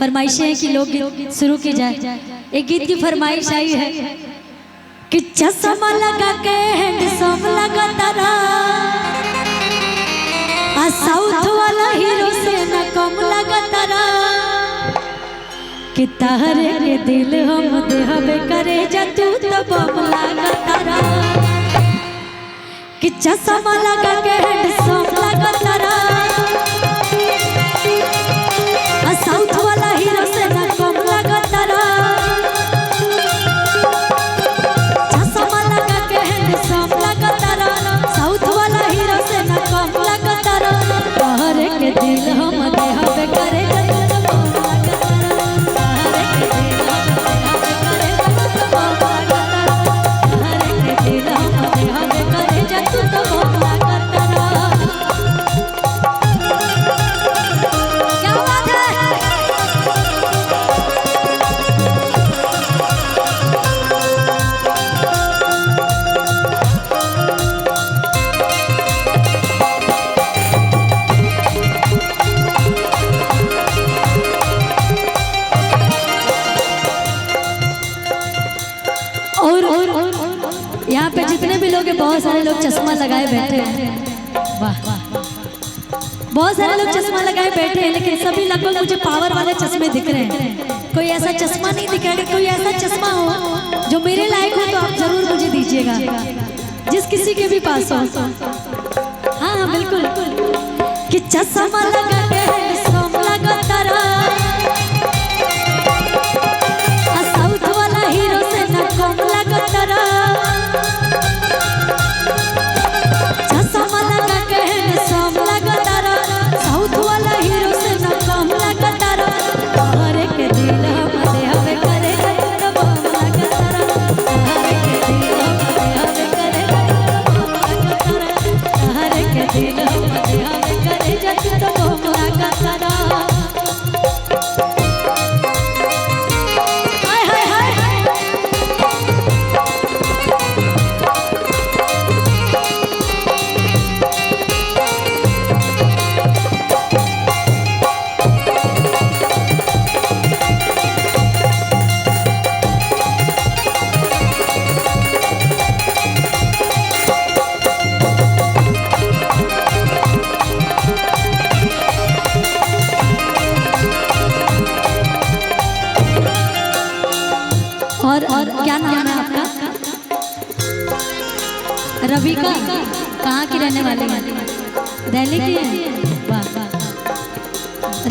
फरमाइशें हैं कि लोकगीत शुरू की जाए। एक गीत की फरमाइश आई है कि चश्मा लगा के हैंडसम लगा तारा, साउथ वाला हीरो से न कम लगा तारा, कि तारे के दिल हम देहबे करे जा तू तो बम लगा तारा, कि चश्मा लगा के हैंडसम लगा तारा, साउथ वाला हीरो से न कम लगा तारा, चश्मा लगा के हैंडसम लगा तारा, साउथ वाला हीरो से न कम लगा तारा, तारे के दिल हम देहबे करे जा तू तो बम लगा तारा, तारे के दिल हम देहबे करे जा तू तो बम लगा तारा, तारे के दिल हम देहबे करे जा तू तो बम लगा तारा। क्या बात है? और यहाँ पे जितने भी लोग हैं, बहुत सारे लोग चश्मा लगाए बैठे हैं। वाह, बहुत सारे लोग चश्मा लगाए बैठे हैं, लेकिन सभी लगभग मुझे पावर वाले चश्मे दिख रहे हैं। कोई ऐसा चश्मा नहीं दिख रहा है। कोई ऐसा चश्मा हो जो मेरे लायक हो तो आप जरूर मुझे दीजिएगा, जिस किसी के भी पास हो। हाँ हाँ बिल्कुल, कि चश्मा लगा के हैंडसम लगा तारा, साउथ वाला हीरो से न कम लगा तारा, चश्मा लगा के हैंडसम लगा तारा, साउथ वाला हीरो से न कम लगा तारा, तारे के दिल हम देहबे करे जा तू तो बम लगा तारा, तारे के दिल हम देहबे करे जा तू तो बम लगा तारा, तारे के दिल हम देहबे करे जा तू तो बम लगा तारा। हाय हाय हाय, और क्या नाम है आपका? रविका। कहाँ की रहने वाली है? दिल्ली की है। वाह वाह,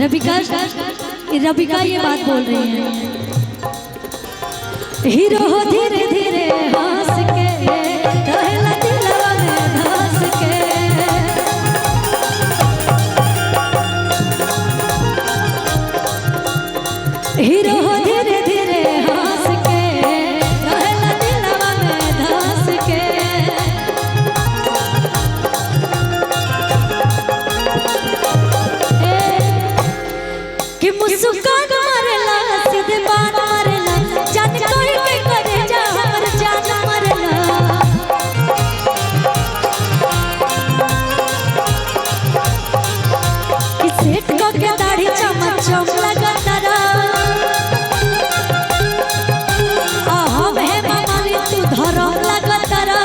रविका ये बात बोल रही है, हीरो हो धीरे धीरे हंस के रहेला दिलवा में धंस के, हीरो हो धीरे धीरे हंस के रहेला दिलवा में धंस के, कि मुस्कान मारेला सीधे बात मारेला, जान कोई के करे जा हमर जान मारेला, कि सेठ को के दाढ़ी चमक चम लगा तारा, हम है मामाली तू धरम लगा तारा,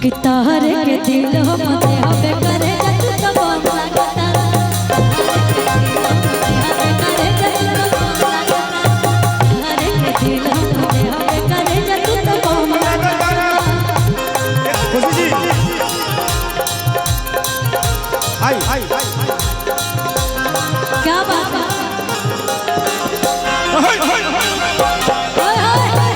कि तारे के दिल हम देहबे करे जा तू तो बम लगा तारा, तारे के दिल हम देहबे करे जा तू तो बम लगा तारा। खुशी जी आई क्या बात है? हाय हाय हाय हाय,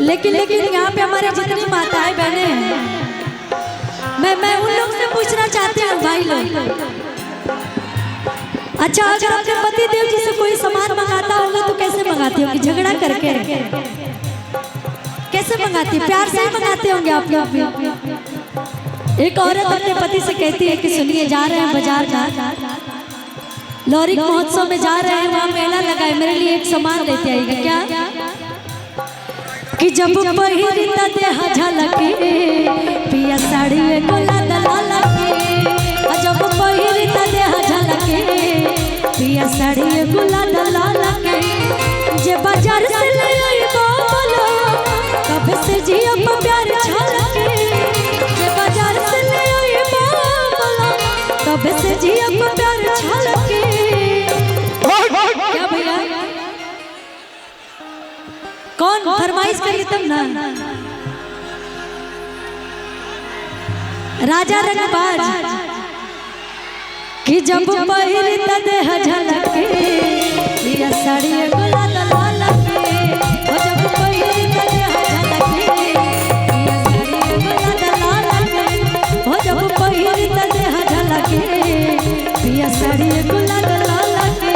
लेकिन यहाँ पे हमारे जितनी माताएं बहने हैं, मैं उन लोग से पूछना चाहती हूँ भाई लोग, अच्छा अगर अपने पति देव जी से कोई सामान मंगाता होगा तो कैसे मंगाती होगी? झगड़ा करके? कैसे मंगाती? प्यार से मंगाते होंगे आप लोग भी। एक औरत अपने पति से कहती है कि सुनिए, जा रहे हैं बाजार का लौरिक महोत्सव में जा रहे हैं, वहाँ मेला लगा है, मेरे लिए एक सामान लेते आइएगा। क्या कि जब पहिरता देह झलके पिया साड़ी में गोला दलाला के, जब पहिरता देह झलके पिया साड़ी में गोला दलाला के, जे बाजार से ले आई बोलो कब से जिया पर प्यार झलके, जे बाजार से ले आई बोलो कब से जिया पर प्यार झलके। क्या भैया कौन फरमाइश करिए तब ना। राजा रंगबाज कि जब पहिरता देह झलके पिया साड़ी गोला दलाला के, जब पहिरता देह झलके पिया साड़ी गोला दलाला के, जब पहिरता देह झलके पिया साड़ी गोला दलाला के।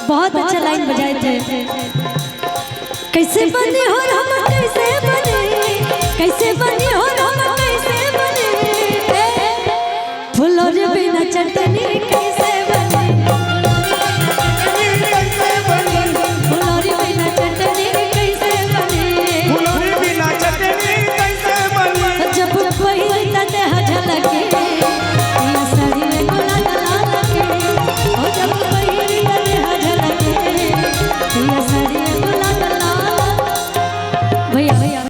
बहुत अच्छा लाइन बजाए थे। कैसे बंदी हो